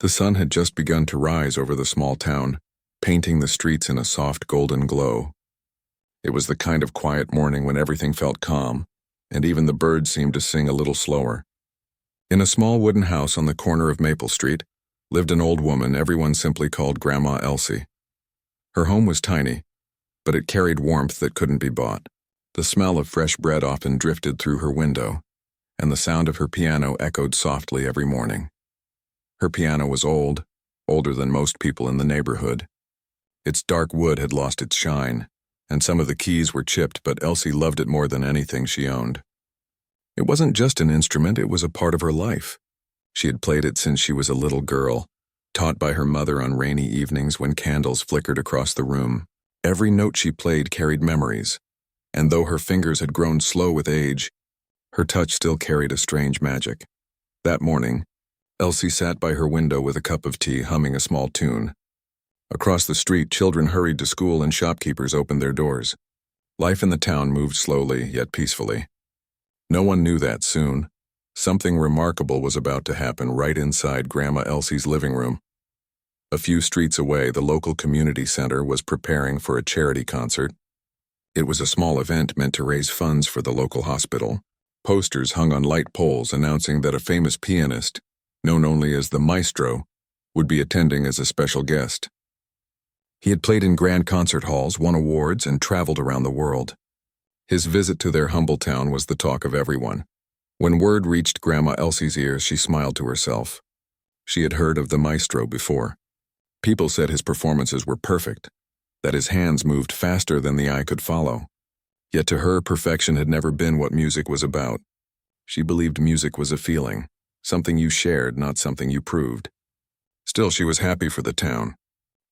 The sun had just begun to rise over the small town, painting the streets in a soft golden glow. It was the kind of quiet morning when everything felt calm, and even the birds seemed to sing a little slower. In a small wooden house on the corner of Maple Street lived an old woman everyone simply called Grandma Elsie. Her home was tiny, but it carried warmth that couldn't be bought. The smell of fresh bread often drifted through her window, and the sound of her piano echoed softly every morning. Her piano was old, older than most people in the neighborhood. Its dark wood had lost its shine, and some of the keys were chipped, but Elsie loved it more than anything she owned. It wasn't just an instrument, it was a part of her life. She had played it since she was a little girl, taught by her mother on rainy evenings when candles flickered across the room. Every note she played carried memories, and though her fingers had grown slow with age, her touch still carried a strange magic. That morning, Elsie sat by her window with a cup of tea, humming a small tune. Across the street, children hurried to school and shopkeepers opened their doors. Life in the town moved slowly, yet peacefully. No one knew that soon. Something remarkable was about to happen right inside Grandma Elsie's living room. A few streets away, the local community center was preparing for a charity concert. It was a small event meant to raise funds for the local hospital. Posters hung on light poles announcing that a famous pianist, known only as the Maestro, would be attending as a special guest. He had played in grand concert halls, won awards, and traveled around the world. His visit to their humble town was the talk of everyone. When word reached Grandma Elsie's ears, she smiled to herself. She had heard of the Maestro before. People said his performances were perfect, that his hands moved faster than the eye could follow. Yet to her, perfection had never been what music was about. She believed music was a feeling, something you shared, not something you proved. Still, she was happy for the town.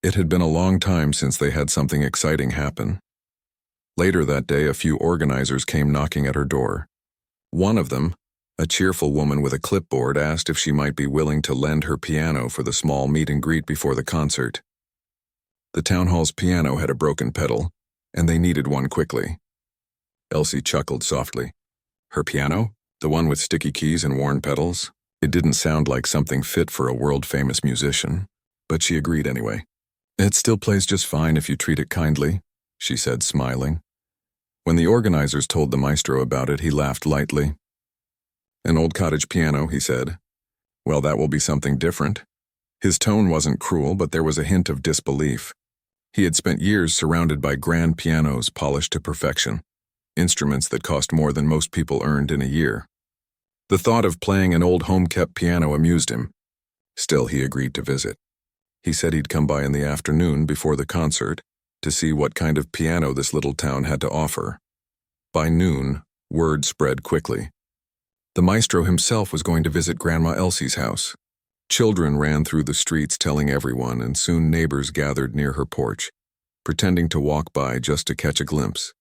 It had been a long time since they had something exciting happen. Later that day, a few organizers came knocking at her door. One of them, a cheerful woman with a clipboard, asked if she might be willing to lend her piano for the small meet and greet before the concert. The town hall's piano had a broken pedal, and they needed one quickly. Elsie chuckled softly. Her piano? The one with sticky keys and worn pedals? It didn't sound like something fit for a world-famous musician, but she agreed anyway. It still plays just fine if you treat it kindly, she said, smiling. When the organizers told the Maestro about it, he laughed lightly. An old cottage piano, he said. Well, that will be something different. His tone wasn't cruel, but there was a hint of disbelief. He had spent years surrounded by grand pianos polished to perfection, instruments that cost more than most people earned in a year. The thought of playing an old home-kept piano amused him. Still, he agreed to visit. He said he'd come by in the afternoon before the concert to see what kind of piano this little town had to offer. By noon, word spread quickly. The Maestro himself was going to visit Grandma Elsie's house. Children ran through the streets telling everyone, and soon neighbors gathered near her porch, pretending to walk by just to catch a glimpse.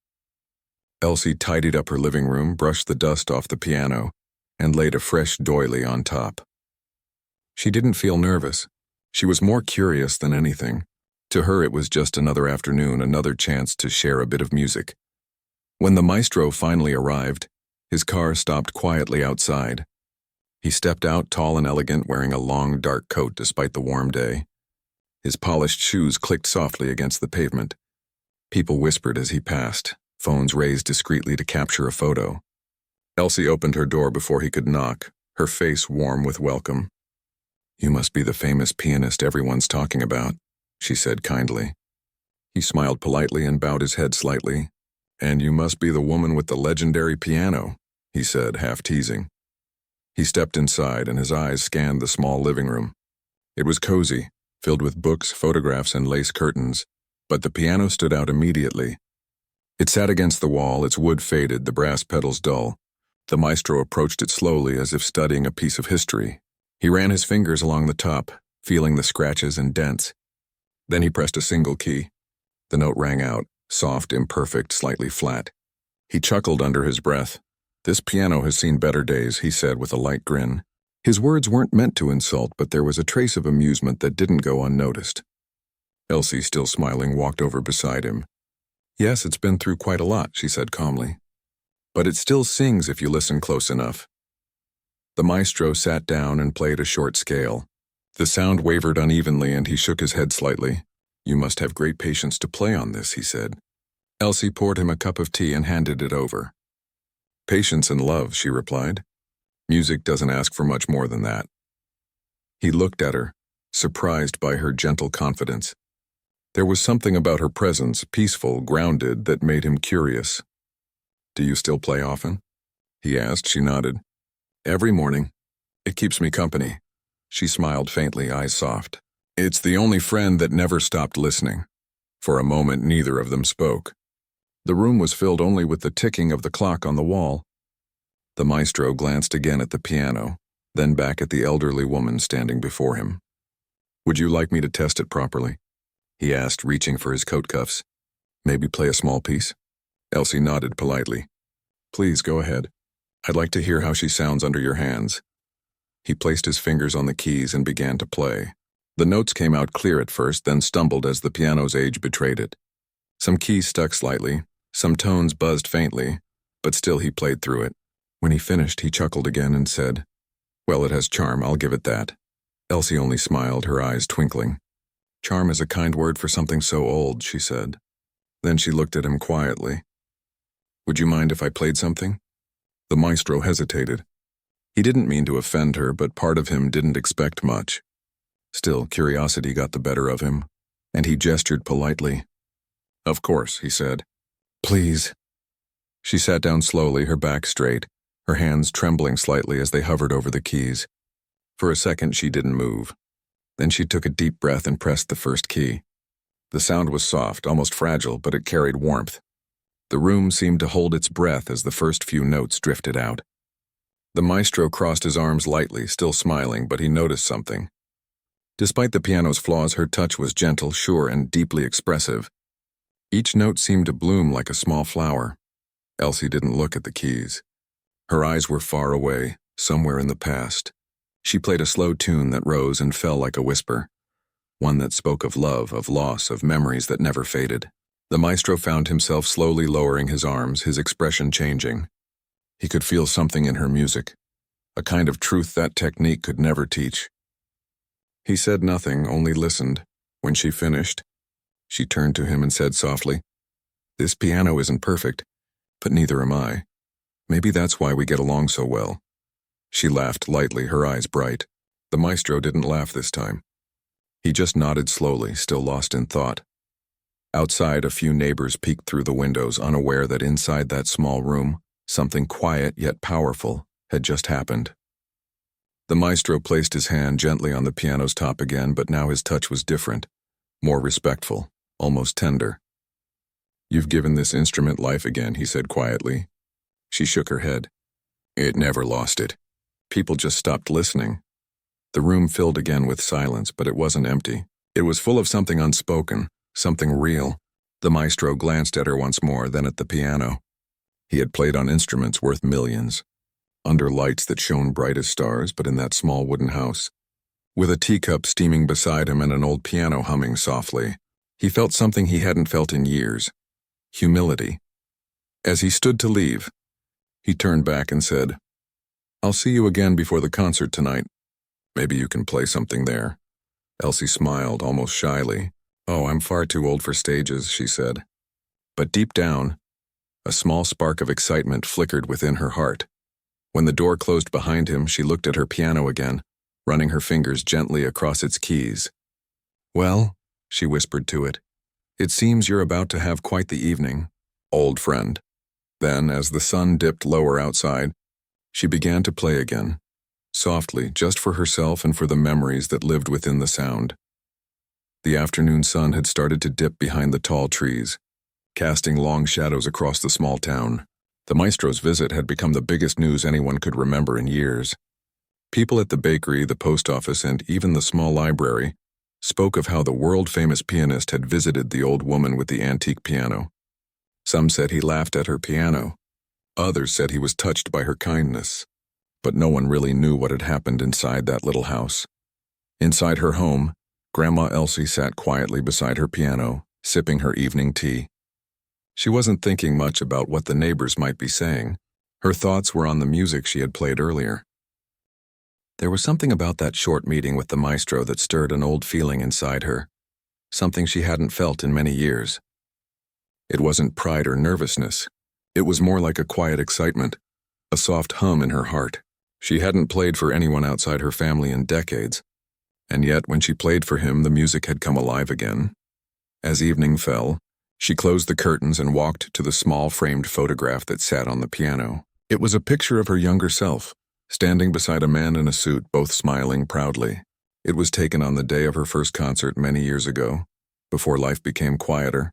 Elsie tidied up her living room, brushed the dust off the piano, and laid a fresh doily on top. She didn't feel nervous. She was more curious than anything. To her, it was just another afternoon, another chance to share a bit of music. When the Maestro finally arrived, his car stopped quietly outside. He stepped out, tall and elegant, wearing a long, dark coat despite the warm day. His polished shoes clicked softly against the pavement. People whispered as he passed, phones raised discreetly to capture a photo. Elsie opened her door before he could knock, her face warm with welcome. You must be the famous pianist everyone's talking about, she said kindly. He smiled politely and bowed his head slightly. And you must be the woman with the legendary piano, he said, half teasing. He stepped inside and his eyes scanned the small living room. It was cozy, filled with books, photographs, and lace curtains, but the piano stood out immediately. It sat against the wall, its wood faded, the brass pedals dull. The Maestro approached it slowly as if studying a piece of history. He ran his fingers along the top, feeling the scratches and dents. Then he pressed a single key. The note rang out, soft, imperfect, slightly flat. He chuckled under his breath. This piano has seen better days, he said with a light grin. His words weren't meant to insult, but there was a trace of amusement that didn't go unnoticed. Elsie, still smiling, walked over beside him. Yes, it's been through quite a lot, she said calmly. But it still sings if you listen close enough. The Maestro sat down and played a short scale. The sound wavered unevenly and he shook his head slightly. "You must have great patience to play on this," he said. Elsie poured him a cup of tea and handed it over. "Patience and love," she replied. "Music doesn't ask for much more than that." He looked at her, surprised by her gentle confidence. There was something about her presence, peaceful, grounded, that made him curious. "Do you still play often?" he asked. She nodded. "Every morning. It keeps me company." She smiled faintly, eyes soft. "It's the only friend that never stopped listening." For a moment, neither of them spoke. The room was filled only with the ticking of the clock on the wall. The maestro glanced again at the piano, then back at the elderly woman standing before him. "Would you like me to test it properly?" he asked, reaching for his coat cuffs. "Maybe play a small piece?" Elsie nodded politely. "Please, go ahead. I'd like to hear how she sounds under your hands." He placed his fingers on the keys and began to play. The notes came out clear at first, then stumbled as the piano's age betrayed it. Some keys stuck slightly, some tones buzzed faintly, but still he played through it. When he finished, he chuckled again and said, "Well, it has charm, I'll give it that." Elsie only smiled, her eyes twinkling. "Charm is a kind word for something so old," she said. Then she looked at him quietly. "Would you mind if I played something?" The maestro hesitated. He didn't mean to offend her, but part of him didn't expect much. Still, curiosity got the better of him, and he gestured politely. "Of course," he said. "Please." She sat down slowly, her back straight, her hands trembling slightly as they hovered over the keys. For a second, she didn't move. Then she took a deep breath and pressed the first key. The sound was soft, almost fragile, but it carried warmth. The room seemed to hold its breath as the first few notes drifted out. The maestro crossed his arms lightly, still smiling, but he noticed something. Despite the piano's flaws, her touch was gentle, sure, and deeply expressive. Each note seemed to bloom like a small flower. Elsie didn't look at the keys. Her eyes were far away, somewhere in the past. She played a slow tune that rose and fell like a whisper, one that spoke of love, of loss, of memories that never faded. The maestro found himself slowly lowering his arms, his expression changing. He could feel something in her music, a kind of truth that technique could never teach. He said nothing, only listened. When she finished, she turned to him and said softly, "This piano isn't perfect, but neither am I. Maybe that's why we get along so well." She laughed lightly, her eyes bright. The maestro didn't laugh this time. He just nodded slowly, still lost in thought. Outside, a few neighbors peeked through the windows, unaware that inside that small room, something quiet yet powerful had just happened. The maestro placed his hand gently on the piano's top again, but now his touch was different, more respectful, almost tender. "You've given this instrument life again," he said quietly. She shook her head. "It never lost it. People just stopped listening." The room filled again with silence, but it wasn't empty. It was full of something unspoken, something real. The maestro glanced at her once more, then at the piano. He had played on instruments worth millions, under lights that shone bright as stars, but in that small wooden house, with a teacup steaming beside him and an old piano humming softly, he felt something he hadn't felt in years: humility. As he stood to leave, he turned back and said, "I'll see you again before the concert tonight. Maybe you can play something there." Elsie smiled, almost shyly. "Oh, I'm far too old for stages," she said. But deep down, a small spark of excitement flickered within her heart. When the door closed behind him, she looked at her piano again, running her fingers gently across its keys. "Well," she whispered to it, "it seems you're about to have quite the evening, old friend." Then, as the sun dipped lower outside, she began to play again, softly, just for herself and for the memories that lived within the sound. The afternoon sun had started to dip behind the tall trees, casting long shadows across the small town. The maestro's visit had become the biggest news anyone could remember in years. People at the bakery, the post office, and even the small library spoke of how the world-famous pianist had visited the old woman with the antique piano. Some said he laughed at her piano. Others said he was touched by her kindness. But no one really knew what had happened inside that little house. Inside her home, Grandma Elsie sat quietly beside her piano, sipping her evening tea. She wasn't thinking much about what the neighbors might be saying. Her thoughts were on the music she had played earlier. There was something about that short meeting with the maestro that stirred an old feeling inside her, something she hadn't felt in many years. It wasn't pride or nervousness. It was more like a quiet excitement, a soft hum in her heart. She hadn't played for anyone outside her family in decades, and yet when she played for him, the music had come alive again. As evening fell, she closed the curtains and walked to the small framed photograph that sat on the piano. It was a picture of her younger self, standing beside a man in a suit, both smiling proudly. It was taken on the day of her first concert many years ago, before life became quieter.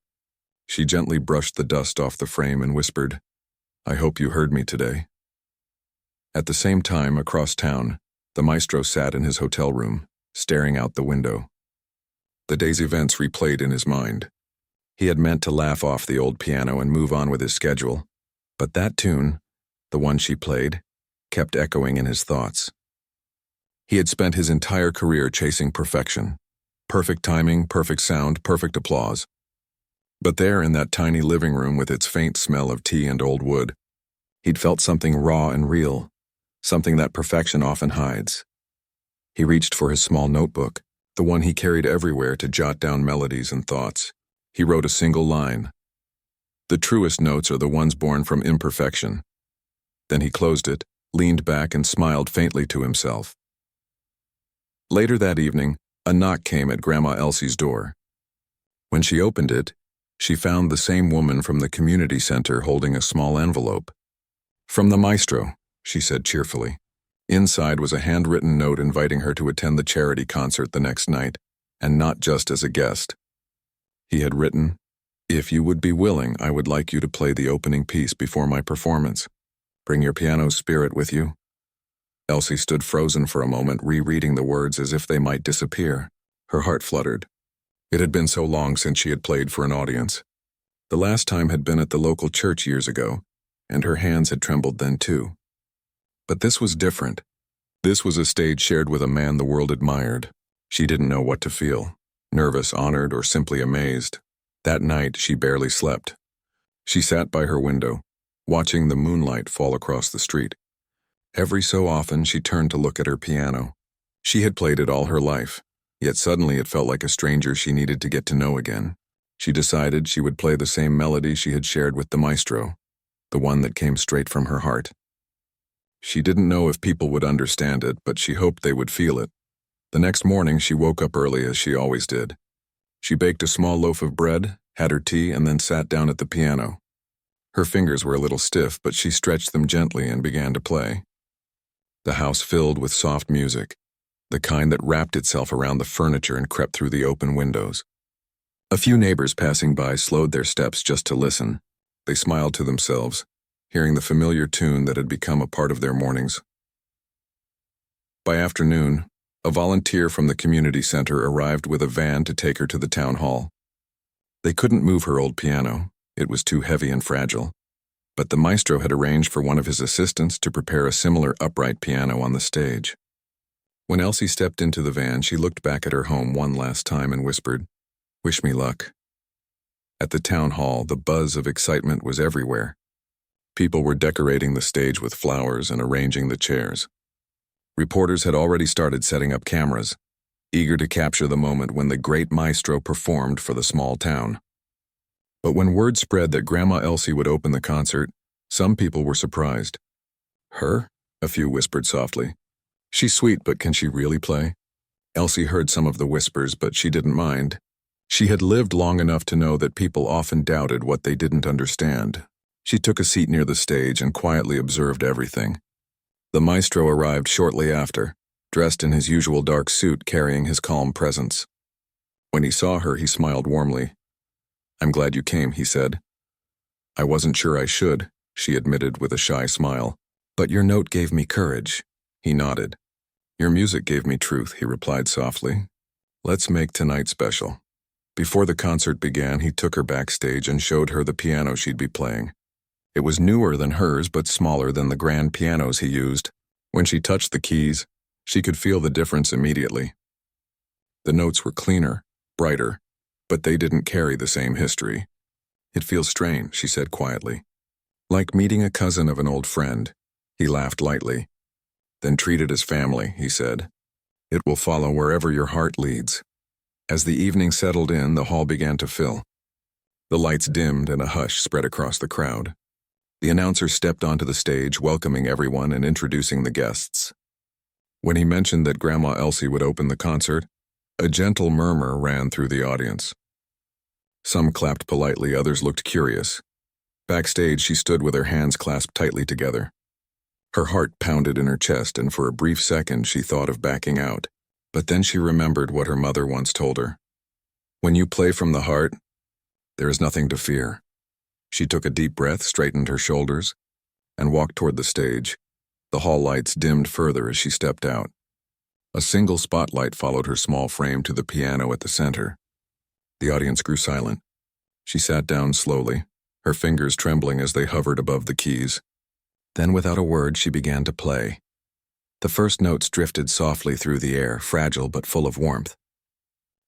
She gently brushed the dust off the frame and whispered, "I hope you heard me today." At the same time, across town, the maestro sat in his hotel room, staring out the window. The day's events replayed in his mind. He had meant to laugh off the old piano and move on with his schedule, but that tune, the one she played, kept echoing in his thoughts. He had spent his entire career chasing perfection. Perfect timing, perfect sound, perfect applause. But there in that tiny living room with its faint smell of tea and old wood, he'd felt something raw and real, something that perfection often hides. He reached for his small notebook, the one he carried everywhere to jot down melodies and thoughts. He wrote a single line. The truest notes are the ones born from imperfection. Then he closed it, leaned back, and smiled faintly to himself. Later that evening, a knock came at Grandma Elsie's door. When she opened it, she found the same woman from the community center holding a small envelope. "From the maestro," she said cheerfully. Inside was a handwritten note inviting her to attend the charity concert the next night, and not just as a guest. He had written, "If you would be willing, I would like you to play the opening piece before my performance. Bring your piano's spirit with you." Elsie stood frozen for a moment, rereading the words as if they might disappear. Her heart fluttered. It had been so long since she had played for an audience. The last time had been at the local church years ago, and her hands had trembled then too. But this was different. This was a stage shared with a man the world admired. She didn't know what to feel, nervous, honored, or simply amazed. That night, she barely slept. She sat by her window, watching the moonlight fall across the street. Every so often, she turned to look at her piano. She had played it all her life, yet suddenly it felt like a stranger she needed to get to know again. She decided she would play the same melody she had shared with the maestro, the one that came straight from her heart. She didn't know if people would understand it, but she hoped they would feel it. The next morning, she woke up early as she always did. She baked a small loaf of bread, had her tea, and then sat down at the piano. Her fingers were a little stiff, but she stretched them gently and began to play. The house filled with soft music, the kind that wrapped itself around the furniture and crept through the open windows. A few neighbors passing by slowed their steps just to listen. They smiled to themselves, hearing the familiar tune that had become a part of their mornings. By afternoon, a volunteer from the community center arrived with a van to take her to the town hall. They couldn't move her old piano. It was too heavy and fragile. But the maestro had arranged for one of his assistants to prepare a similar upright piano on the stage. When Elsie stepped into the van, she looked back at her home one last time and whispered, "Wish me luck." At the town hall, the buzz of excitement was everywhere. People were decorating the stage with flowers and arranging the chairs. Reporters had already started setting up cameras, eager to capture the moment when the great maestro performed for the small town. But when word spread that Grandma Elsie would open the concert, some people were surprised. "Her?" a few whispered softly. "She's sweet, but can she really play?" Elsie heard some of the whispers, but she didn't mind. She had lived long enough to know that people often doubted what they didn't understand. She took a seat near the stage and quietly observed everything. The maestro arrived shortly after, dressed in his usual dark suit, carrying his calm presence. When he saw her, he smiled warmly. "I'm glad you came," he said. "I wasn't sure I should," she admitted with a shy smile. "But your note gave me courage." He nodded. "Your music gave me truth," he replied softly. "Let's make tonight special." Before the concert began, he took her backstage and showed her the piano she'd be playing. It was newer than hers, but smaller than the grand pianos he used. When she touched the keys, she could feel the difference immediately. The notes were cleaner, brighter, but they didn't carry the same history. "It feels strange," she said quietly. "Like meeting a cousin of an old friend." He laughed lightly. Then treat it as family, he said. It will follow wherever your heart leads. As the evening settled in, the hall began to fill. The lights dimmed and a hush spread across the crowd. The announcer stepped onto the stage, welcoming everyone and introducing the guests. When he mentioned that Grandma Elsie would open the concert, a gentle murmur ran through the audience. Some clapped politely, others looked curious. Backstage, she stood with her hands clasped tightly together. Her heart pounded in her chest, and for a brief second she thought of backing out. But then she remembered what her mother once told her. When you play from the heart, there is nothing to fear. She took a deep breath, straightened her shoulders, and walked toward the stage. The hall lights dimmed further as she stepped out. A single spotlight followed her small frame to the piano at the center. The audience grew silent. She sat down slowly, her fingers trembling as they hovered above the keys. Then, without a word, she began to play. The first notes drifted softly through the air, fragile but full of warmth.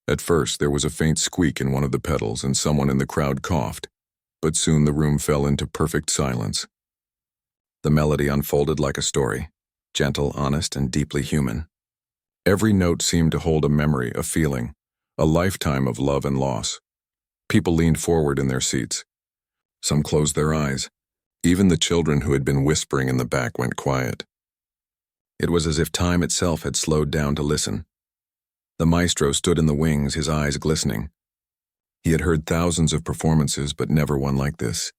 At first, there was a faint squeak in one of the pedals, and someone in the crowd coughed, but soon the room fell into perfect silence. The melody unfolded like a story, gentle, honest, and deeply human. Every note seemed to hold a memory, a feeling, a lifetime of love and loss. People leaned forward in their seats. Some closed their eyes. Even the children who had been whispering in the back went quiet. It was as if time itself had slowed down to listen. The maestro stood in the wings, his eyes glistening. He had heard thousands of performances, but never one like this.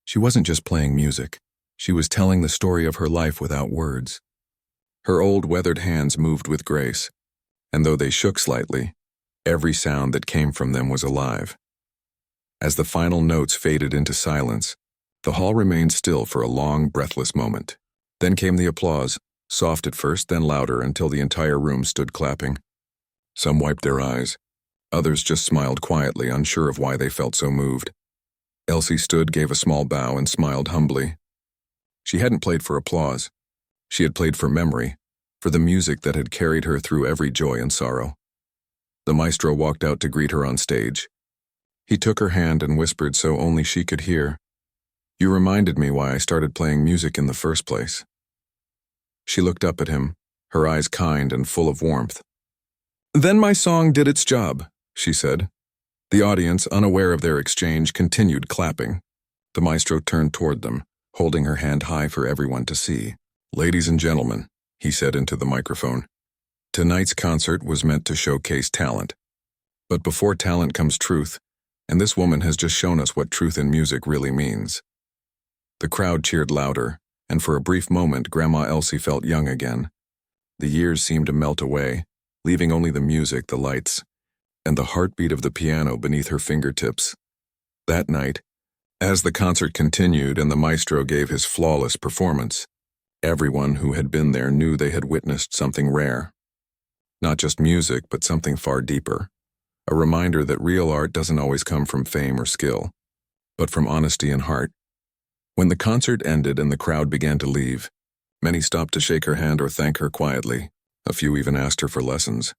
She wasn't just playing music. She was telling the story of her life without words. Her old weathered hands moved with grace, and though they shook slightly, every sound that came from them was alive. As the final notes faded into silence, the hall remained still for a long, breathless moment. Then came the applause, soft at first, then louder until the entire room stood clapping. Some wiped their eyes. Others just smiled quietly, unsure of why they felt so moved. Elsie stood, gave a small bow, and smiled humbly. She hadn't played for applause. She had played for memory, for the music that had carried her through every joy and sorrow. The maestro walked out to greet her on stage. He took her hand and whispered so only she could hear, "You reminded me why I started playing music in the first place." She looked up at him, her eyes kind and full of warmth. "Then my song did its job," she said. The audience, unaware of their exchange, continued clapping. The maestro turned toward them, holding her hand high for everyone to see. "Ladies and gentlemen," he said into the microphone, "tonight's concert was meant to showcase talent. But before talent comes truth, and this woman has just shown us what truth in music really means." The crowd cheered louder, and for a brief moment Grandma Elsie felt young again. The years seemed to melt away, leaving only the music, the lights, and the heartbeat of the piano beneath her fingertips. That night, as the concert continued and the maestro gave his flawless performance, everyone who had been there knew they had witnessed something rare. Not just music, but something far deeper. A reminder that real art doesn't always come from fame or skill, but from honesty and heart. When the concert ended and the crowd began to leave, many stopped to shake her hand or thank her quietly. A few even asked her for lessons.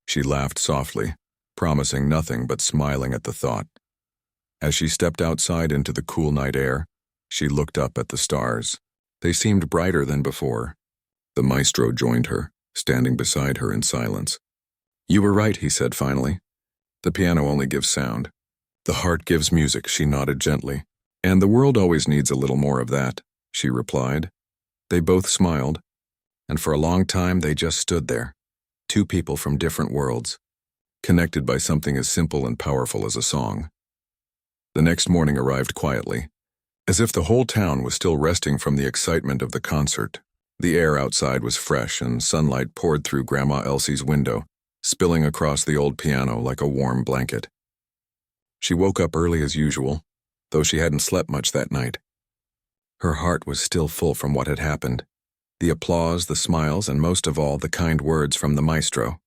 She laughed softly, promising nothing but smiling at the thought. As she stepped outside into the cool night air, she looked up at the stars. They seemed brighter than before. The maestro joined her, standing beside her in silence. "You were right," he said finally. "The piano only gives sound. The heart gives music," she nodded gently. "And the world always needs a little more of that," she replied. They both smiled, and for a long time they just stood there, two people from different worlds, connected by something as simple and powerful as a song. The next morning arrived quietly, as if the whole town was still resting from the excitement of the concert. The air outside was fresh, and sunlight poured through Grandma Elsie's window, spilling across the old piano like a warm blanket. She woke up early as usual, though she hadn't slept much that night. Her heart was still full from what had happened, the applause, the smiles, and most of all, the kind words from the maestro.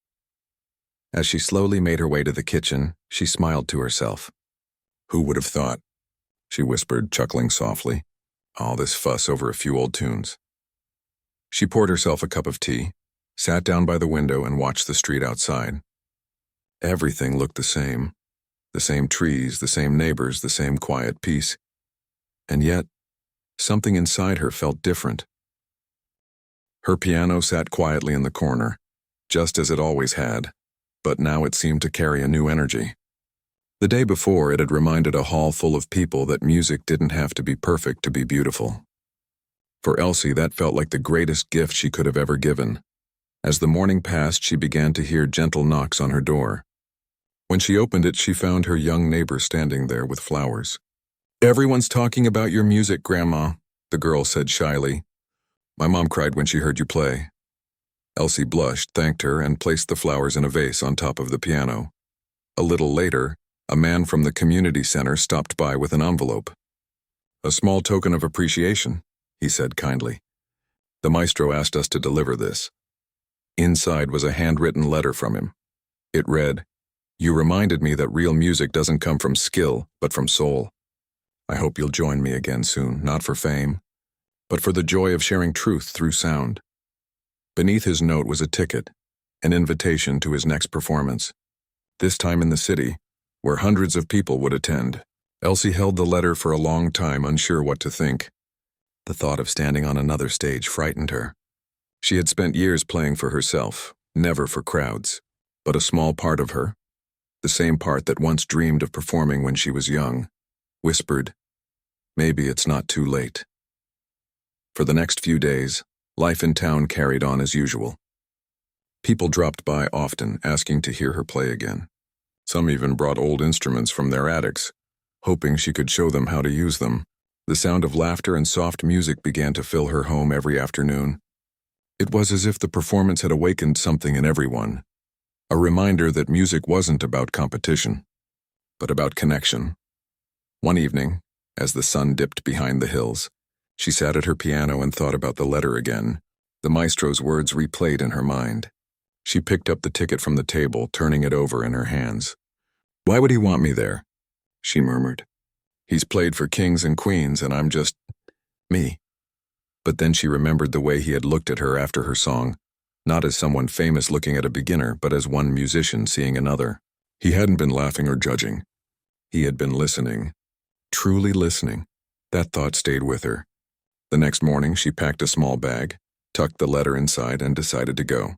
As she slowly made her way to the kitchen, she smiled to herself. "Who would have thought?" she whispered, chuckling softly. "All this fuss over a few old tunes." She poured herself a cup of tea, sat down by the window, and watched the street outside. Everything looked the same trees, the same neighbors, the same quiet peace. And yet, something inside her felt different. Her piano sat quietly in the corner, just as it always had, but now it seemed to carry a new energy. The day before, it had reminded a hall full of people that music didn't have to be perfect to be beautiful. For Elsie, that felt like the greatest gift she could have ever given. As the morning passed, she began to hear gentle knocks on her door. When she opened it, she found her young neighbor standing there with flowers. "Everyone's talking about your music, Grandma," the girl said shyly. "My mom cried when she heard you play." Elsie blushed, thanked her, and placed the flowers in a vase on top of the piano. A little later, a man from the community center stopped by with an envelope. "A small token of appreciation," he said kindly. "The maestro asked us to deliver this." Inside was a handwritten letter from him. It read, "You reminded me that real music doesn't come from skill, but from soul. I hope you'll join me again soon, not for fame, but for the joy of sharing truth through sound." Beneath his note was a ticket, an invitation to his next performance, this time in the city, where hundreds of people would attend. Elsie held the letter for a long time, unsure what to think. The thought of standing on another stage frightened her. She had spent years playing for herself, never for crowds, but a small part of her, the same part that once dreamed of performing when she was young, whispered, "Maybe it's not too late." For the next few days, life in town carried on as usual. People dropped by often, asking to hear her play again. Some even brought old instruments from their attics, hoping she could show them how to use them. The sound of laughter and soft music began to fill her home every afternoon. It was as if the performance had awakened something in everyone, a reminder that music wasn't about competition, but about connection. One evening, as the sun dipped behind the hills, she sat at her piano and thought about the letter again. The maestro's words replayed in her mind. She picked up the ticket from the table, turning it over in her hands. "Why would he want me there?" she murmured. "He's played for kings and queens, and I'm just me." But then she remembered the way he had looked at her after her song, not as someone famous looking at a beginner, but as one musician seeing another. He hadn't been laughing or judging. He had been listening, truly listening. That thought stayed with her. The next morning, she packed a small bag, tucked the letter inside, and decided to go.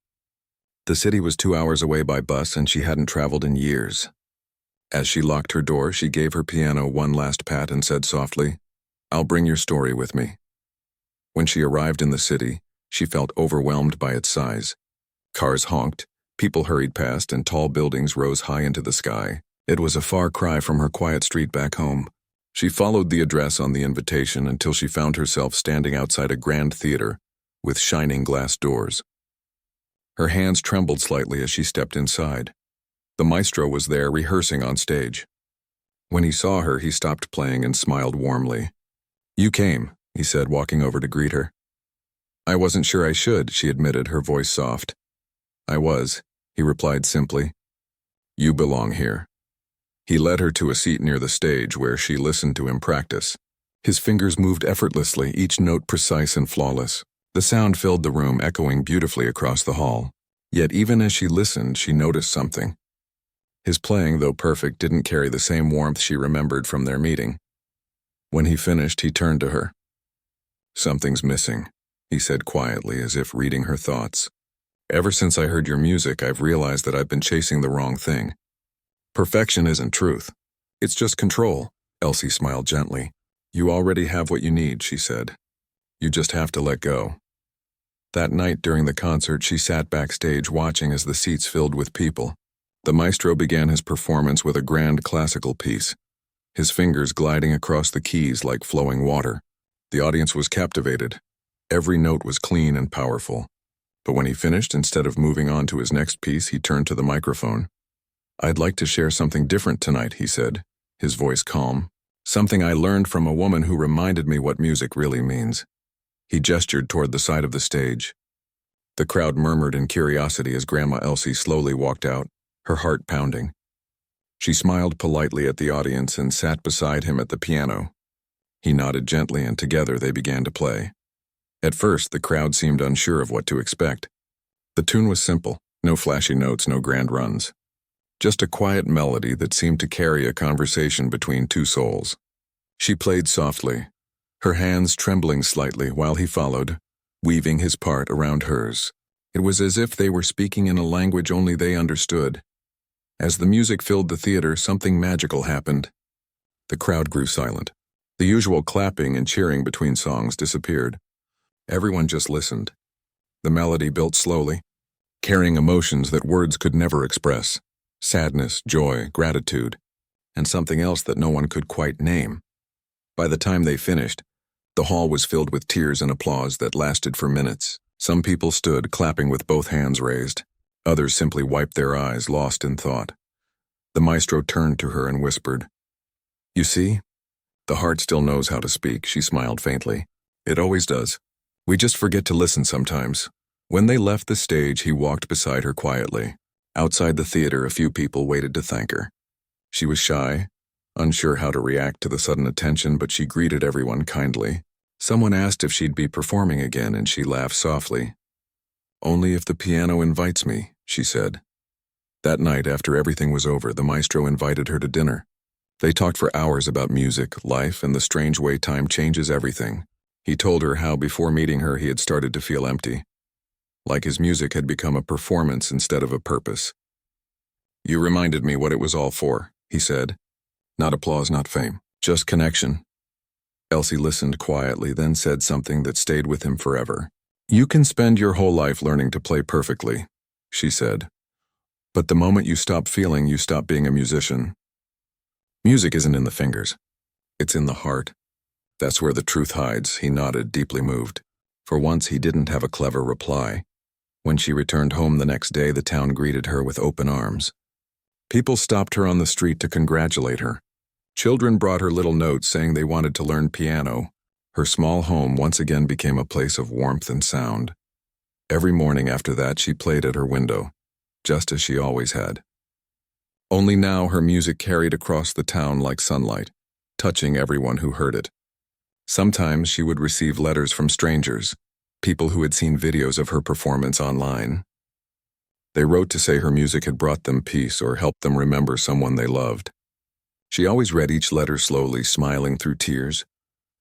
The city was 2 hours away by bus, and she hadn't traveled in years. As she locked her door, she gave her piano one last pat and said softly, "I'll bring your story with me." When she arrived in the city, she felt overwhelmed by its size. Cars honked, people hurried past, and tall buildings rose high into the sky. It was a far cry from her quiet street back home. She followed the address on the invitation until she found herself standing outside a grand theater with shining glass doors. Her hands trembled slightly as she stepped inside. The maestro was there rehearsing on stage. When he saw her, he stopped playing and smiled warmly. "You came," he said, walking over to greet her. "I wasn't sure I should," she admitted, her voice soft. "I was," he replied simply. "You belong here." He led her to a seat near the stage where she listened to him practice. His fingers moved effortlessly, each note precise and flawless. The sound filled the room, echoing beautifully across the hall. Yet even as she listened, she noticed something. His playing, though perfect, didn't carry the same warmth she remembered from their meeting. When he finished, he turned to her. "Something's missing," he said quietly, as if reading her thoughts. "Ever since I heard your music, I've realized that I've been chasing the wrong thing. Perfection isn't truth. It's just control." Elsie smiled gently. "You already have what you need," she said. "You just have to let go." That night during the concert, she sat backstage watching as the seats filled with people. The maestro began his performance with a grand classical piece, his fingers gliding across the keys like flowing water. The audience was captivated. Every note was clean and powerful. But when he finished, instead of moving on to his next piece, he turned to the microphone. "I'd like to share something different tonight," he said, his voice calm. "Something I learned from a woman who reminded me what music really means." He gestured toward the side of the stage. The crowd murmured in curiosity as Grandma Elsie slowly walked out, her heart pounding. She smiled politely at the audience and sat beside him at the piano. He nodded gently, and together they began to play. At first, the crowd seemed unsure of what to expect. The tune was simple, no flashy notes, no grand runs. Just a quiet melody that seemed to carry a conversation between two souls. She played softly, her hands trembling slightly while he followed, weaving his part around hers. It was as if they were speaking in a language only they understood. As the music filled the theater, something magical happened. The crowd grew silent. The usual clapping and cheering between songs disappeared. Everyone just listened. The melody built slowly, carrying emotions that words could never express: sadness, joy, gratitude, and something else that no one could quite name. By the time they finished, the hall was filled with tears and applause that lasted for minutes. Some people stood, clapping with both hands raised. Others simply wiped their eyes, lost in thought. The maestro turned to her and whispered, "You see? The heart still knows how to speak," she smiled faintly. "It always does. We just forget to listen sometimes." When they left the stage, he walked beside her quietly. Outside the theater, a few people waited to thank her. She was shy, unsure how to react to the sudden attention, but she greeted everyone kindly. Someone asked if she'd be performing again, and she laughed softly. "Only if the piano invites me," she said. That night, after everything was over, the maestro invited her to dinner. They talked for hours about music, life, and the strange way time changes everything. He told her how before meeting her he had started to feel empty, like his music had become a performance instead of a purpose. "You reminded me what it was all for," he said. "Not applause, not fame, just connection." Elsie listened quietly, then said something that stayed with him forever. "You can spend your whole life learning to play perfectly," she said. "But the moment you stop feeling, you stop being a musician. Music isn't in the fingers. It's in the heart. That's where the truth hides." He nodded, deeply moved. For once, he didn't have a clever reply. When she returned home the next day, the town greeted her with open arms. People stopped her on the street to congratulate her. Children brought her little notes saying they wanted to learn piano. Her small home once again became a place of warmth and sound. Every morning after that, she played at her window, just as she always had. Only now her music carried across the town like sunlight, touching everyone who heard it. Sometimes she would receive letters from strangers, people who had seen videos of her performance online. They wrote to say her music had brought them peace or helped them remember someone they loved. She always read each letter slowly, smiling through tears.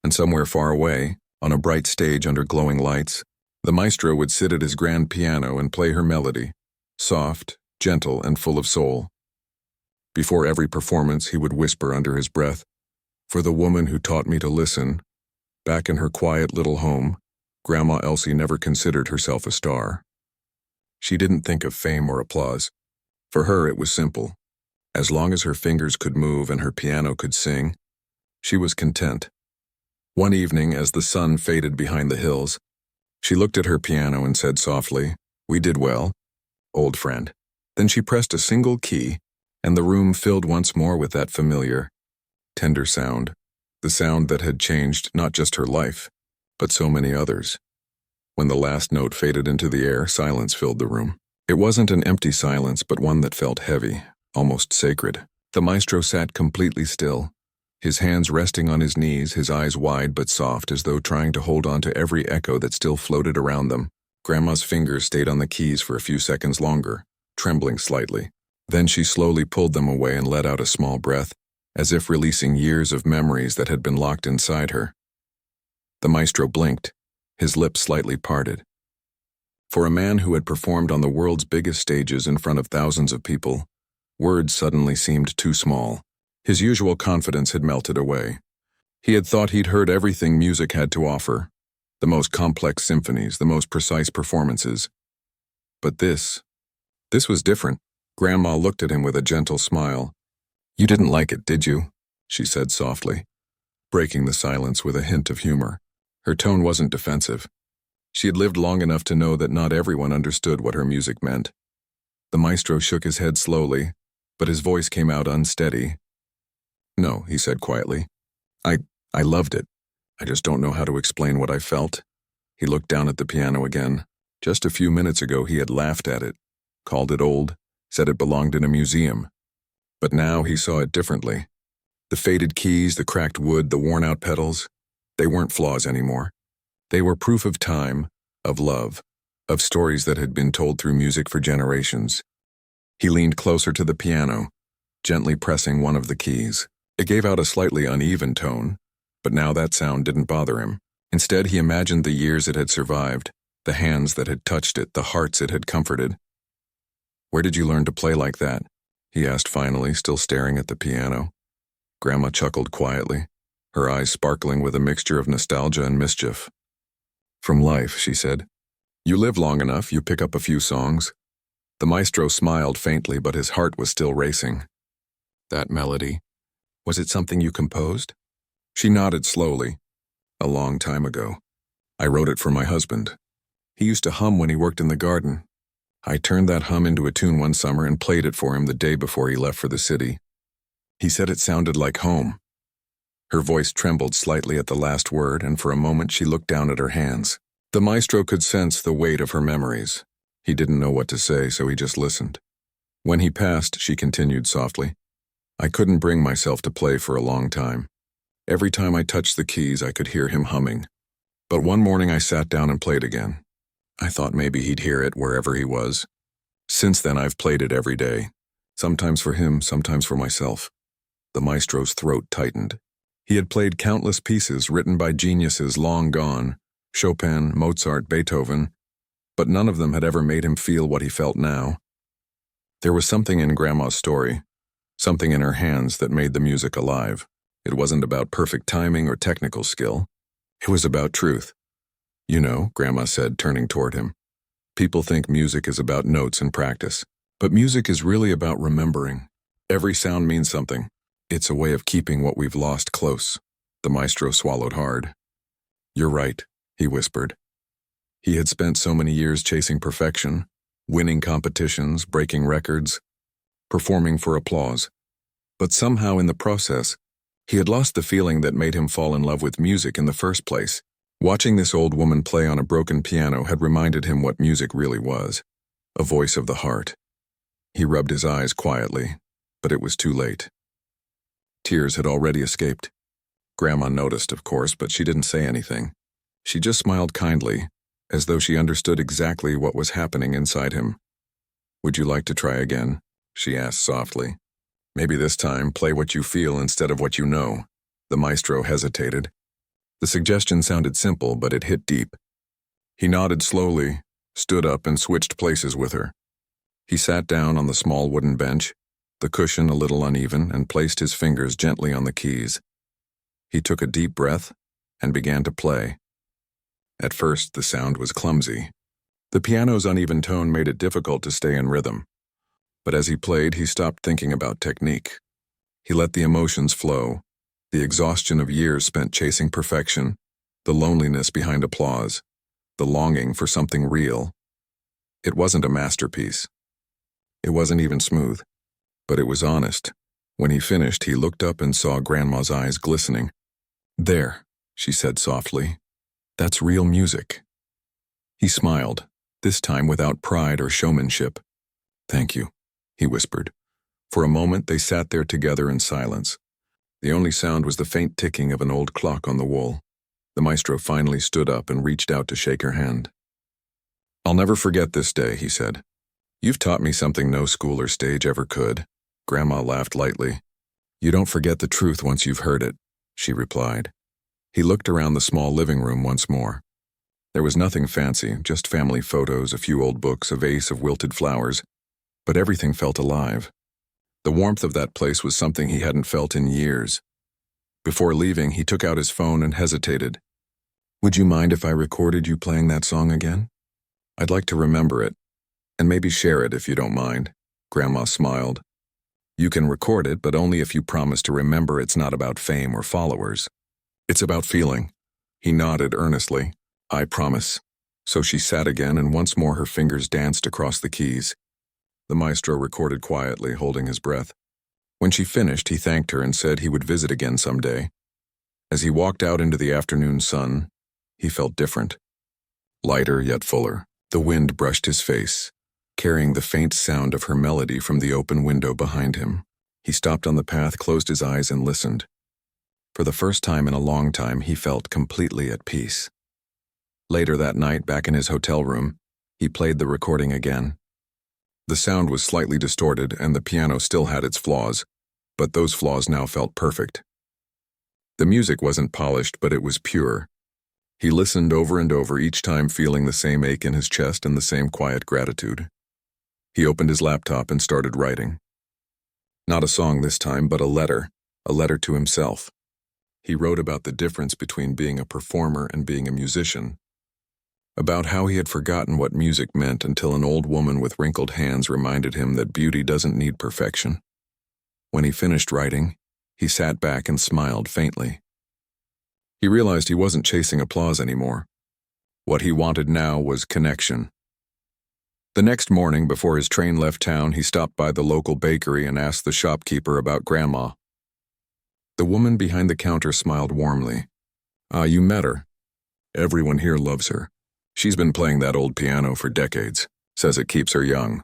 And somewhere far away, on a bright stage under glowing lights, the maestro would sit at his grand piano and play her melody, soft, gentle, and full of soul. Before every performance, he would whisper under his breath, "For the woman who taught me to listen." Back in her quiet little home, Grandma Elsie never considered herself a star. She didn't think of fame or applause. For her, it was simple. As long as her fingers could move and her piano could sing, she was content. One evening, as the sun faded behind the hills, she looked at her piano and said softly, "We did well, old friend." Then she pressed a single key, and the room filled once more with that familiar, tender sound, the sound that had changed not just her life, but so many others. When the last note faded into the air, silence filled the room. It wasn't an empty silence, but one that felt heavy, almost sacred. The maestro sat completely still, his hands resting on his knees, his eyes wide but soft, as though trying to hold on to every echo that still floated around them. Grandma's fingers stayed on the keys for a few seconds longer, trembling slightly. Then she slowly pulled them away and let out a small breath, as if releasing years of memories that had been locked inside her. The maestro blinked, his lips slightly parted. For a man who had performed on the world's biggest stages in front of thousands of people, words suddenly seemed too small. His usual confidence had melted away. He had thought he'd heard everything music had to offer, the most complex symphonies, the most precise performances. But this was different. Grandma looked at him with a gentle smile. "You didn't like it, did you?" she said softly, breaking the silence with a hint of humor. Her tone wasn't defensive. She had lived long enough to know that not everyone understood what her music meant. The maestro shook his head slowly, but his voice came out unsteady. "No," he said quietly. I loved it. I just don't know how to explain what I felt." He looked down at the piano again. Just a few minutes ago he had laughed at it, called it old, said it belonged in a museum. But now he saw it differently. The faded keys, the cracked wood, the worn-out pedals, they weren't flaws anymore. They were proof of time, of love, of stories that had been told through music for generations. He leaned closer to the piano, gently pressing one of the keys. It gave out a slightly uneven tone, but now that sound didn't bother him. Instead, he imagined the years it had survived, the hands that had touched it, the hearts it had comforted. "Where did you learn to play like that?" he asked finally, still staring at the piano. Grandma chuckled quietly, her eyes sparkling with a mixture of nostalgia and mischief. "From life," she said. "You live long enough, you pick up a few songs." The maestro smiled faintly, but his heart was still racing. "That melody, was it something you composed?" She nodded slowly. "A long time ago. I wrote it for my husband. He used to hum when he worked in the garden. I turned that hum into a tune one summer and played it for him the day before he left for the city. He said it sounded like home." Her voice trembled slightly at the last word, and for a moment she looked down at her hands. The maestro could sense the weight of her memories. He didn't know what to say, so he just listened. "When he passed," she continued softly, "I couldn't bring myself to play for a long time. Every time I touched the keys, I could hear him humming. But one morning I sat down and played again. I thought maybe he'd hear it wherever he was. Since then, I've played it every day, sometimes for him, sometimes for myself." The maestro's throat tightened. He had played countless pieces written by geniuses long gone, Chopin, Mozart, Beethoven, but none of them had ever made him feel what he felt now. There was something in Grandma's story, something in her hands that made the music alive. It wasn't about perfect timing or technical skill. It was about truth. "You know," Grandma said, turning toward him, "people think music is about notes and practice, but music is really about remembering. Every sound means something. It's a way of keeping what we've lost close." The maestro swallowed hard. "You're right," he whispered. He had spent so many years chasing perfection, winning competitions, breaking records, performing for applause. But somehow in the process, he had lost the feeling that made him fall in love with music in the first place. Watching this old woman play on a broken piano had reminded him what music really was, a voice of the heart. He rubbed his eyes quietly, but it was too late. Tears had already escaped. Grandma noticed, of course, but she didn't say anything. She just smiled kindly, as though she understood exactly what was happening inside him. "Would you like to try again?" she asked softly. "Maybe this time play what you feel instead of what you know." The maestro hesitated. The suggestion sounded simple, but it hit deep. He nodded slowly, stood up, and switched places with her. He sat down on the small wooden bench, the cushion a little uneven, and placed his fingers gently on the keys. He took a deep breath and began to play. At first, the sound was clumsy. The piano's uneven tone made it difficult to stay in rhythm. But as he played, he stopped thinking about technique. He let the emotions flow, the exhaustion of years spent chasing perfection, the loneliness behind applause, the longing for something real. It wasn't a masterpiece. It wasn't even smooth, but it was honest. When he finished, he looked up and saw Grandma's eyes glistening. "There," she said softly. "That's real music." He smiled, this time without pride or showmanship. "Thank you," he whispered. For a moment, they sat there together in silence. The only sound was the faint ticking of an old clock on the wall. The maestro finally stood up and reached out to shake her hand. "I'll never forget this day," he said. "You've taught me something no school or stage ever could." Grandma laughed lightly. "You don't forget the truth once you've heard it," she replied. He looked around the small living room once more. There was nothing fancy, just family photos, a few old books, a vase of wilted flowers, but everything felt alive. The warmth of that place was something he hadn't felt in years. Before leaving, he took out his phone and hesitated. "Would you mind if I recorded you playing that song again? I'd like to remember it, and maybe share it if you don't mind." Grandma smiled. "You can record it, but only if you promise to remember it's not about fame or followers. It's about feeling." He nodded earnestly. "I promise." So she sat again, and once more her fingers danced across the keys. The maestro recorded quietly, holding his breath. When she finished, he thanked her and said he would visit again someday. As he walked out into the afternoon sun, he felt different. Lighter yet fuller. The wind brushed his face, carrying the faint sound of her melody from the open window behind him. He stopped on the path, closed his eyes, and listened. For the first time in a long time, he felt completely at peace. Later that night, back in his hotel room, he played the recording again. The sound was slightly distorted, and the piano still had its flaws, but those flaws now felt perfect. The music wasn't polished, but it was pure. He listened over and over, each time feeling the same ache in his chest and the same quiet gratitude. He opened his laptop and started writing. Not a song this time, but a letter to himself. He wrote about the difference between being a performer and being a musician, about how he had forgotten what music meant until an old woman with wrinkled hands reminded him that beauty doesn't need perfection. When he finished writing, he sat back and smiled faintly. He realized he wasn't chasing applause anymore. What he wanted now was connection. The next morning, before his train left town, he stopped by the local bakery and asked the shopkeeper about Grandma. The woman behind the counter smiled warmly. "Ah, you met her. Everyone here loves her. She's been playing that old piano for decades. Says it keeps her young."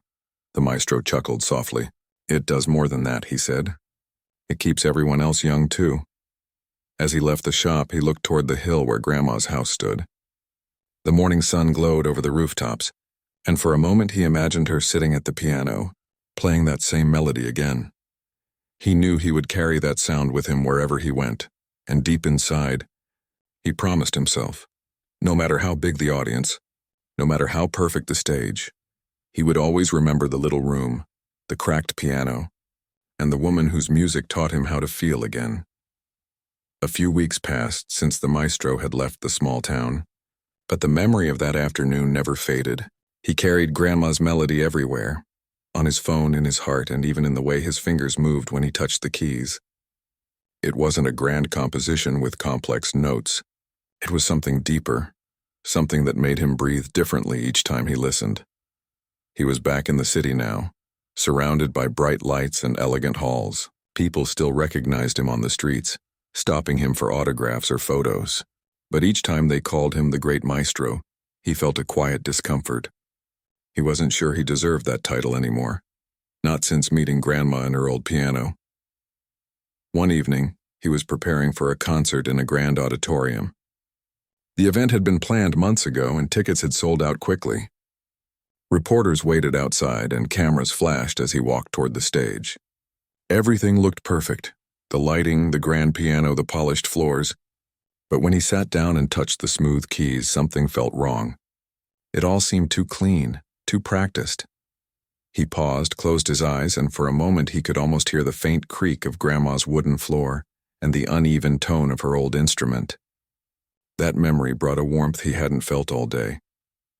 The maestro chuckled softly. "It does more than that," he said. "It keeps everyone else young, too." As he left the shop, he looked toward the hill where Grandma's house stood. The morning sun glowed over the rooftops, and for a moment he imagined her sitting at the piano, playing that same melody again. He knew he would carry that sound with him wherever he went, and deep inside, he promised himself, no matter how big the audience, no matter how perfect the stage, he would always remember the little room, the cracked piano, and the woman whose music taught him how to feel again. A few weeks passed since the maestro had left the small town, but the memory of that afternoon never faded. He carried Grandma's melody everywhere, on his phone, in his heart, and even in the way his fingers moved when he touched the keys. It wasn't a grand composition with complex notes. It was something deeper, something that made him breathe differently each time he listened. He was back in the city now, surrounded by bright lights and elegant halls. People still recognized him on the streets, stopping him for autographs or photos. But each time they called him the great maestro, he felt a quiet discomfort. He wasn't sure he deserved that title anymore, not since meeting Grandma and her old piano. One evening, he was preparing for a concert in a grand auditorium. The event had been planned months ago and tickets had sold out quickly. Reporters waited outside and cameras flashed as he walked toward the stage. Everything looked perfect, the lighting, the grand piano, the polished floors. But when he sat down and touched the smooth keys, something felt wrong. It all seemed too clean, too practiced. He paused, closed his eyes, and for a moment he could almost hear the faint creak of Grandma's wooden floor and the uneven tone of her old instrument. That memory brought a warmth he hadn't felt all day.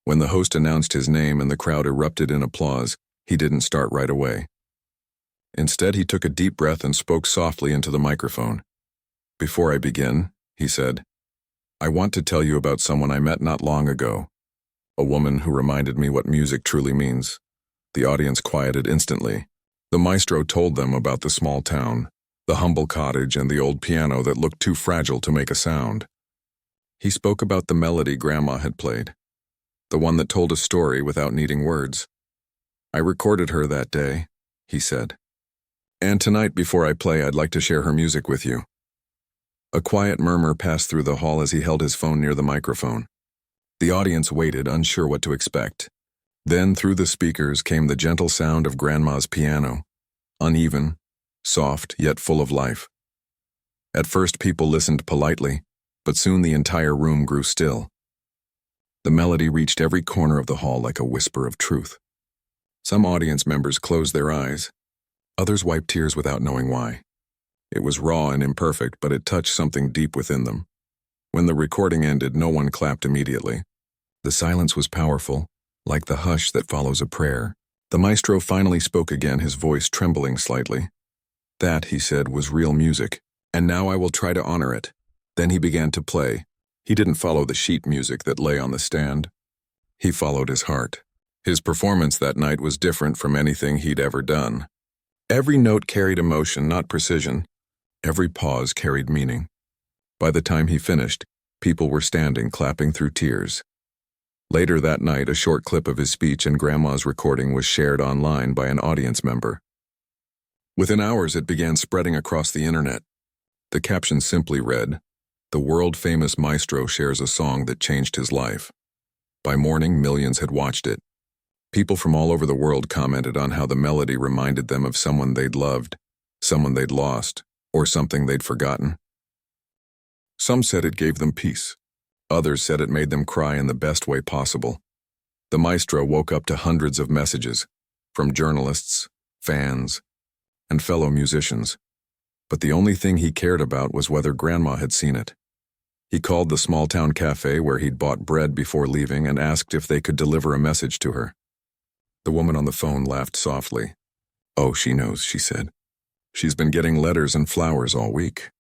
When the host announced his name and the crowd erupted in applause, he didn't start right away. Instead, he took a deep breath and spoke softly into the microphone. "Before I begin," he said, "I want to tell you about someone I met not long ago. A woman who reminded me what music truly means." The audience quieted instantly. The maestro told them about the small town, the humble cottage, and the old piano that looked too fragile to make a sound. He spoke about the melody Grandma had played, the one that told a story without needing words. "I recorded her that day," he said. "And tonight, before I play, I'd like to share her music with you." A quiet murmur passed through the hall as he held his phone near the microphone. The audience waited, unsure what to expect. Then through the speakers came the gentle sound of Grandma's piano, uneven, soft, yet full of life. At first people listened politely, but soon the entire room grew still. The melody reached every corner of the hall like a whisper of truth. Some audience members closed their eyes. Others wiped tears without knowing why. It was raw and imperfect, but it touched something deep within them. When the recording ended, no one clapped immediately. The silence was powerful, like the hush that follows a prayer. The maestro finally spoke again, his voice trembling slightly. "That," he said, "was real music, and now I will try to honor it." Then he began to play. He didn't follow the sheet music that lay on the stand. He followed his heart. His performance that night was different from anything he'd ever done. Every note carried emotion, not precision. Every pause carried meaning. By the time he finished, people were standing, clapping through tears. Later that night, a short clip of his speech and Grandma's recording was shared online by an audience member. Within hours, it began spreading across the internet. The caption simply read, "The world-famous maestro shares a song that changed his life." By morning, millions had watched it. People from all over the world commented on how the melody reminded them of someone they'd loved, someone they'd lost, or something they'd forgotten. Some said it gave them peace. Others said it made them cry in the best way possible. The maestro woke up to hundreds of messages from journalists, fans, and fellow musicians. But the only thing he cared about was whether Grandma had seen it. He called the small-town cafe where he'd bought bread before leaving and asked if they could deliver a message to her. The woman on the phone laughed softly. "Oh, she knows," she said. "She's been getting letters and flowers all week.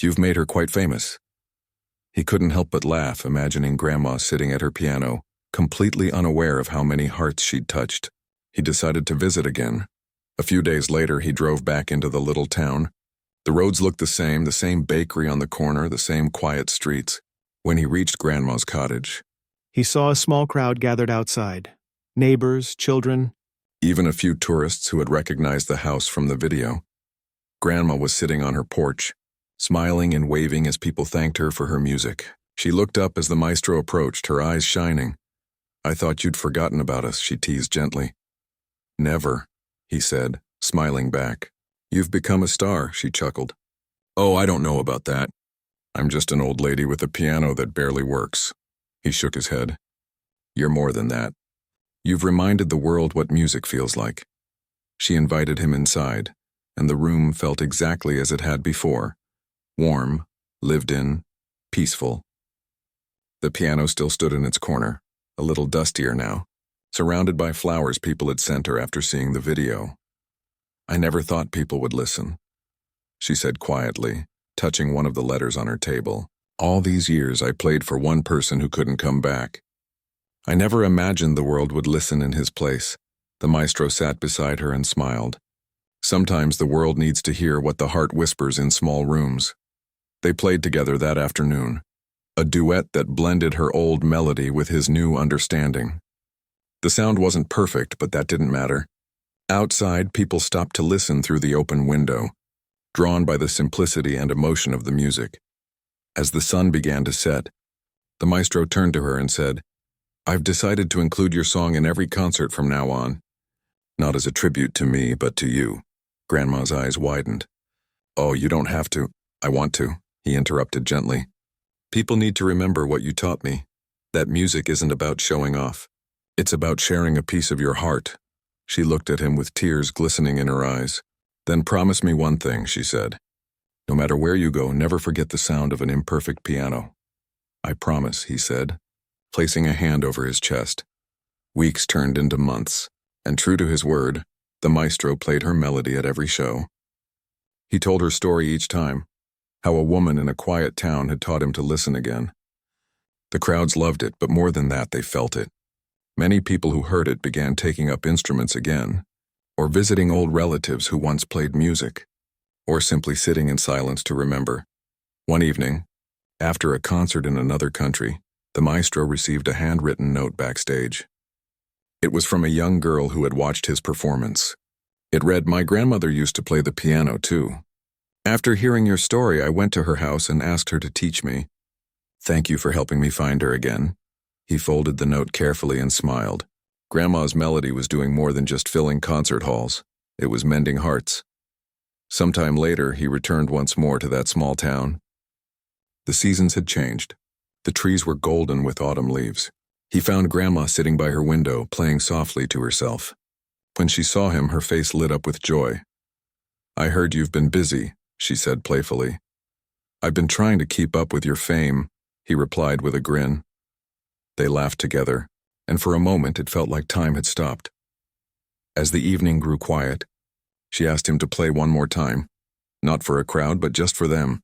You've made her quite famous." He couldn't help but laugh, imagining Grandma sitting at her piano, completely unaware of how many hearts she'd touched. He decided to visit again. A few days later, he drove back into the little town. The roads looked the same bakery on the corner, the same quiet streets. When he reached Grandma's cottage, he saw a small crowd gathered outside. Neighbors, children, even a few tourists who had recognized the house from the video. Grandma was sitting on her porch, smiling and waving as people thanked her for her music. She looked up as the maestro approached, her eyes shining. "I thought you'd forgotten about us," she teased gently. "Never," he said, smiling back. "You've become a star," she chuckled. "Oh, I don't know about that. I'm just an old lady with a piano that barely works." He shook his head. "You're more than that. You've reminded the world what music feels like." She invited him inside, and the room felt exactly as it had before. Warm, lived in, peaceful. The piano still stood in its corner, a little dustier now, surrounded by flowers people had sent her after seeing the video. "I never thought people would listen," she said quietly, touching one of the letters on her table. "All these years I played for one person who couldn't come back. I never imagined the world would listen in his place." The maestro sat beside her and smiled. "Sometimes the world needs to hear what the heart whispers in small rooms." They played together that afternoon, a duet that blended her old melody with his new understanding. The sound wasn't perfect, but that didn't matter. Outside, people stopped to listen through the open window, drawn by the simplicity and emotion of the music. As the sun began to set, the maestro turned to her and said, "I've decided to include your song in every concert from now on. Not as a tribute to me, but to you." Grandma's eyes widened. "Oh, you don't have to." "I want to," he interrupted gently. "People need to remember what you taught me, that music isn't about showing off. It's about sharing a piece of your heart." She looked at him with tears glistening in her eyes. "Then promise me one thing," she said. "No matter where you go, never forget the sound of an imperfect piano." "I promise," he said, placing a hand over his chest. Weeks turned into months, and true to his word, the maestro played her melody at every show. He told her story each time, how a woman in a quiet town had taught him to listen again. The crowds loved it, but more than that, they felt it. Many people who heard it began taking up instruments again, or visiting old relatives who once played music, or simply sitting in silence to remember. One evening, after a concert in another country, the maestro received a handwritten note backstage. It was from a young girl who had watched his performance. It read, "My grandmother used to play the piano too. After hearing your story, I went to her house and asked her to teach me. Thank you for helping me find her again." He folded the note carefully and smiled. Grandma's melody was doing more than just filling concert halls. It was mending hearts. Sometime later, he returned once more to that small town. The seasons had changed. The trees were golden with autumn leaves. He found Grandma sitting by her window, playing softly to herself. When she saw him, her face lit up with joy. "I heard you've been busy," she said playfully. "I've been trying to keep up with your fame," he replied with a grin. They laughed together, and for a moment it felt like time had stopped. As the evening grew quiet, she asked him to play one more time, not for a crowd, but just for them.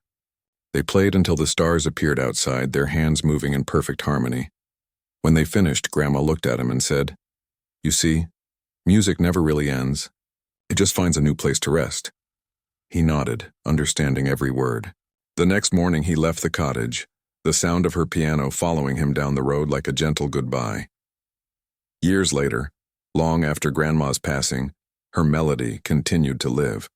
They played until the stars appeared outside, their hands moving in perfect harmony. When they finished, Grandma looked at him and said, "You see, music never really ends. It just finds a new place to rest." He nodded, understanding every word. The next morning he left the cottage, the sound of her piano following him down the road like a gentle goodbye. Years later, long after Grandma's passing, her melody continued to live.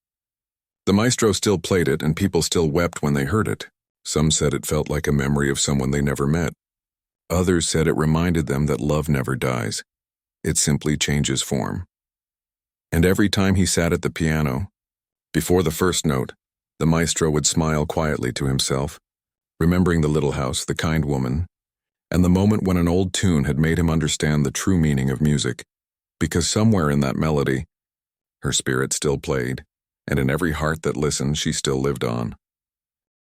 The maestro still played it, and people still wept when they heard it. Some said it felt like a memory of someone they never met. Others said it reminded them that love never dies. It simply changes form. And every time he sat at the piano, before the first note, the maestro would smile quietly to himself, remembering the little house, the kind woman, and the moment when an old tune had made him understand the true meaning of music, because somewhere in that melody, her spirit still played, and in every heart that listened she still lived on.